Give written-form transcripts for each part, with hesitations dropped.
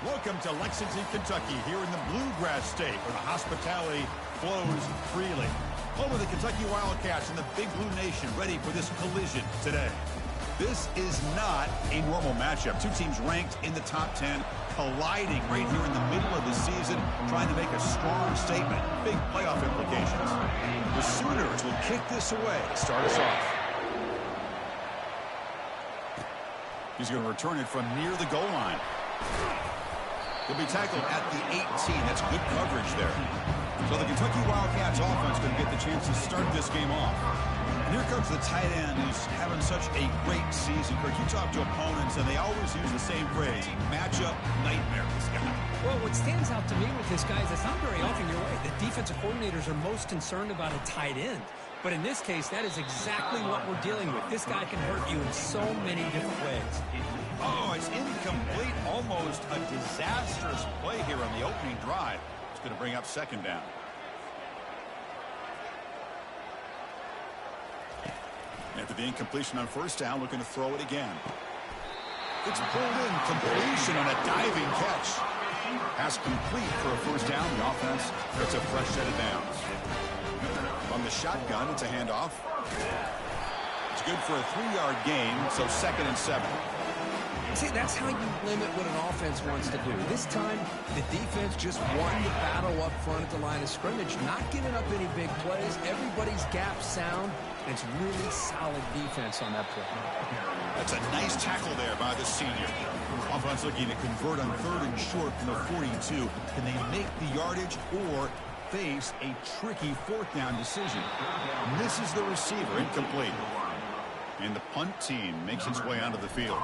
Welcome to Lexington, Kentucky, here in the Bluegrass State, where the hospitality flows freely. Home of the Kentucky Wildcats and the Big Blue Nation, ready for this collision today. This is not a normal matchup. Two teams ranked in the top 10, colliding right here in the middle of the season, trying to make a strong statement. Big playoff implications. The Sooners will kick this away to start us off. He's going to return it from near the goal line. He'll be tackled at the 18. That's good coverage there. So the Kentucky Wildcats offense going to get the chance to start this game off. And here comes the tight end who's having such a great season. Kirk, you talk to opponents, and they always use the same phrase, matchup nightmare, this guy. Well, what stands out to me with this guy is it's not very often, you're right, that defensive coordinators are most concerned about a tight end. But in this case, that is exactly what we're dealing with. This guy can hurt you in so many different ways. Oh, it's incomplete. Almost a disastrous play here on the opening drive. It's going to bring up second down. After the incompletion on first down, looking to throw it again. It's pulled in. Completion on a diving catch. Pass complete for a first down. The offense gets a fresh set of downs. On the shotgun, it's a handoff. It's good for a 3-yard gain, so 2nd and 7. See, that's how you limit what an offense wants to do. This time, the defense just won the battle up front at the line of scrimmage, not giving up any big plays. Everybody's gap sound, and it's really solid defense on that play. That's a nice tackle there by the senior. Offense looking to convert on 3rd and short from the 42. Can they make the yardage or face a tricky 4th down decision? Misses the receiver, incomplete. And the punt team makes its way onto the field.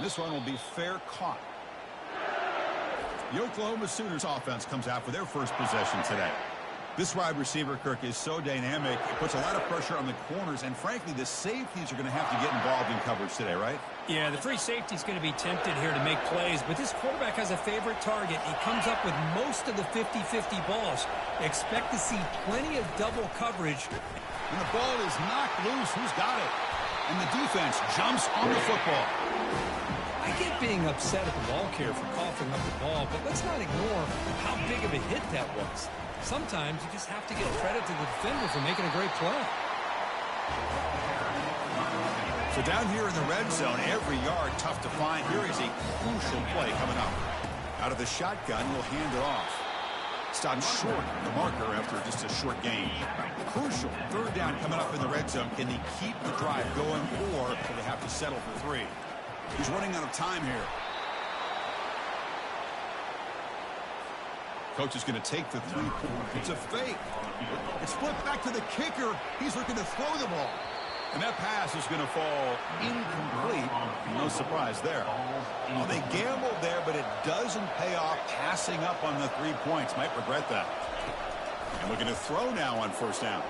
This one will be fair caught. The Oklahoma Sooners offense comes out for their first possession today. This wide receiver, Kirk, is so dynamic. It puts a lot of pressure on the corners, and frankly, the safeties are going to have to get involved in coverage today, right? Yeah, the free safety's going to be tempted here to make plays, but this quarterback has a favorite target. He comes up with most of the 50-50 balls. Expect to see plenty of double coverage. And the ball is knocked loose. Who's got it? And the defense jumps on the football. I get being upset at the ball carrier for coughing up the ball, but let's not ignore how big of a hit that was. Sometimes you just have to give credit to the defender for making a great play. So down here in the red zone, every yard tough to find. Here is a crucial play coming up. Out of the shotgun, he'll hand it off. Stopped short the marker after just a short gain. Crucial 3rd down coming up in the red zone. Can they keep the drive going, or do they have to settle for 3? He's running out of time here. Coach is going to take the 3-point. It's a fake. It's flipped back to the kicker. He's looking to throw the ball. And that pass is going to fall incomplete. No surprise there. Well, they gambled there, but it doesn't pay off. Passing up on the 3 points. Might regret that. And looking to throw now on first down.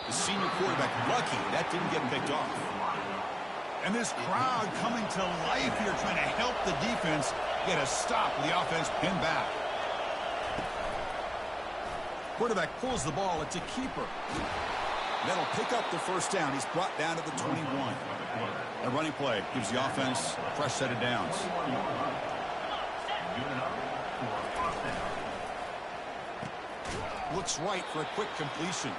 The senior quarterback lucky that didn't get picked off. And this crowd coming to life here, trying to help the defense get a stop. The offense pinned back. Quarterback pulls the ball. It's a keeper. That'll pick up the first down. He's brought down to the 21. A running play gives the offense a fresh set of downs. Looks right for a quick completion.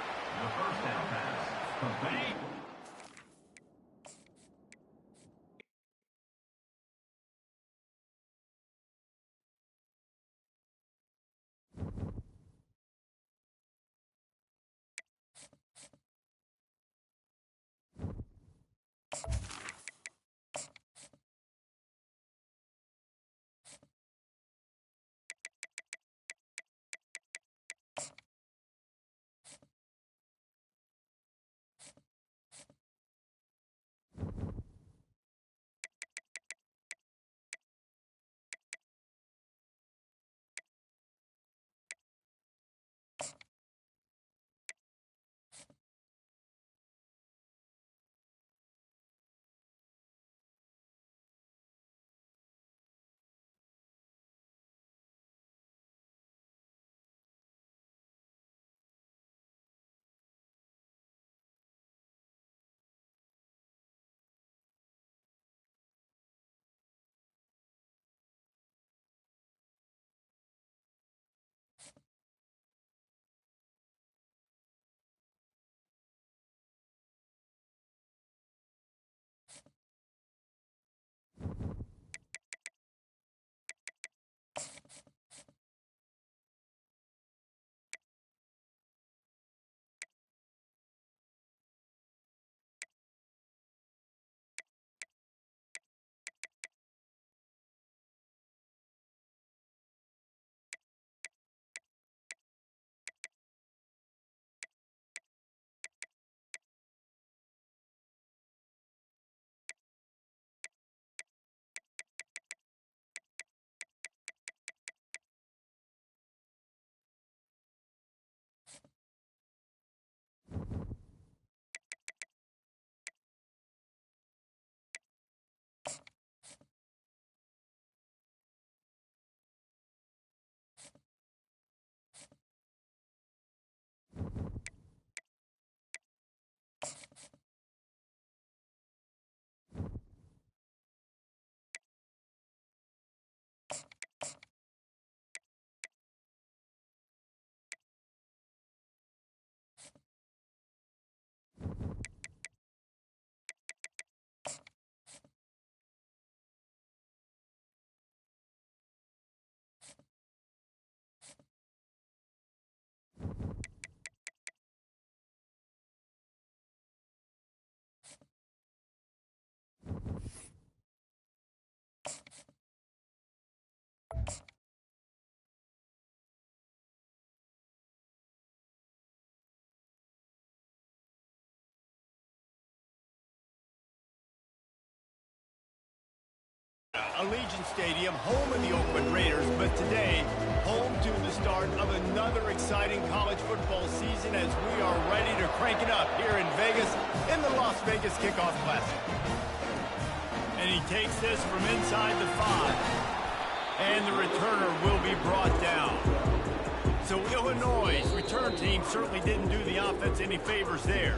Allegiant Stadium, home of the Oakland Raiders, but today, home to the start of another exciting college football season as we are ready to crank it up here in Vegas in the Las Vegas Kickoff Classic. And he takes this from inside the 5. And the returner will be brought down. So Illinois' return team certainly didn't do the offense any favors there.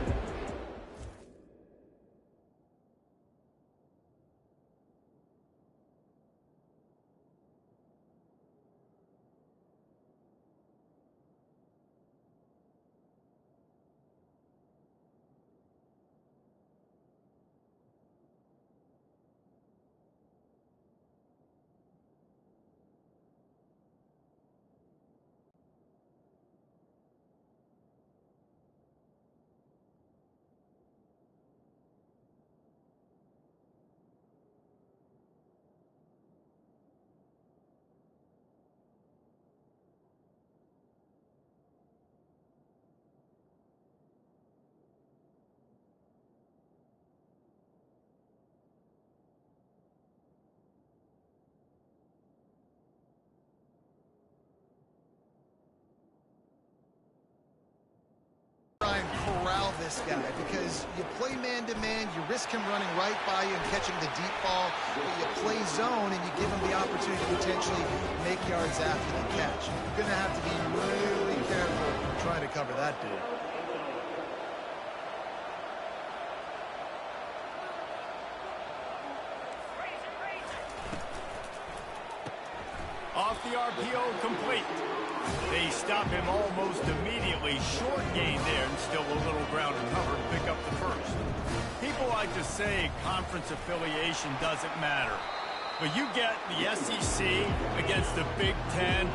Try and corral this guy because you play man-to-man, you risk him running right by you and catching the deep ball, but you play zone and you give him the opportunity to potentially make yards after the catch. You're going to have to be really careful trying to cover that dude. Off the RPO, complete. They stop him almost immediately. Short gain there and still a little ground to cover to pick up the first. People like to say conference affiliation doesn't matter. But you get the SEC against the Big Ten,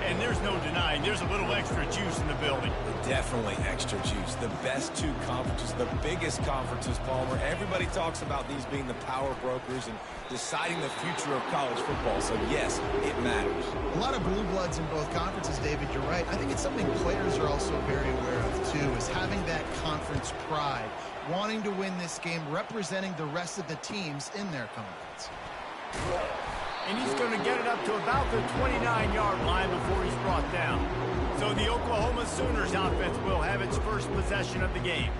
and there's no denying there's a little extra juice in the building. Definitely extra juice. The best two conferences, the biggest conferences, Palmer. Everybody talks about these being the power brokers and deciding the future of college football. So, yes, it matters. A lot of blue bloods in both conferences, David. You're right. I think it's something players are also very aware of, too, is having that conference pride, wanting to win this game, representing the rest of the teams in their conference. And he's going to get it up to about the 29-yard line before he's brought down. So the Oklahoma Sooners offense will have its first possession of the game.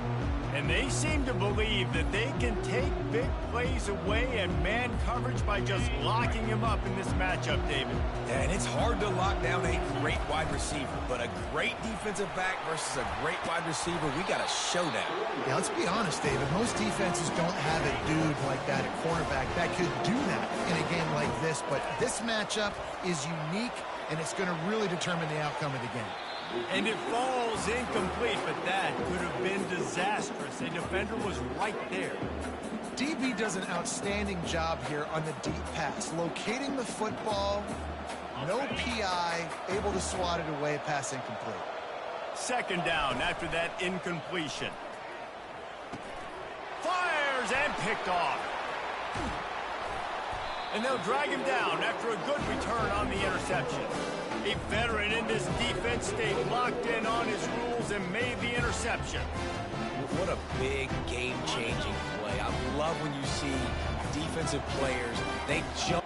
And they seem to believe that they can take big plays away and man coverage by just locking him up in this matchup, David. Yeah, and it's hard to lock down a great wide receiver, but a great defensive back versus a great wide receiver, we got a showdown. Yeah, let's be honest, David. Most defenses don't have a dude like that, a cornerback, that could do that in a game like this. But this matchup is unique, and it's going to really determine the outcome of the game. And it falls incomplete, but that could have been disastrous. A defender was right there. DB does an outstanding job here on the deep pass, locating the football, no PI, able to swat it away, pass incomplete. Second down after that incompletion. Fires and picked off. And they'll drag him down after a good return on the interception. A veteran in this defense stayed locked in on his rules and made the interception. What a big game-changing play. I love when you see defensive players, they jump.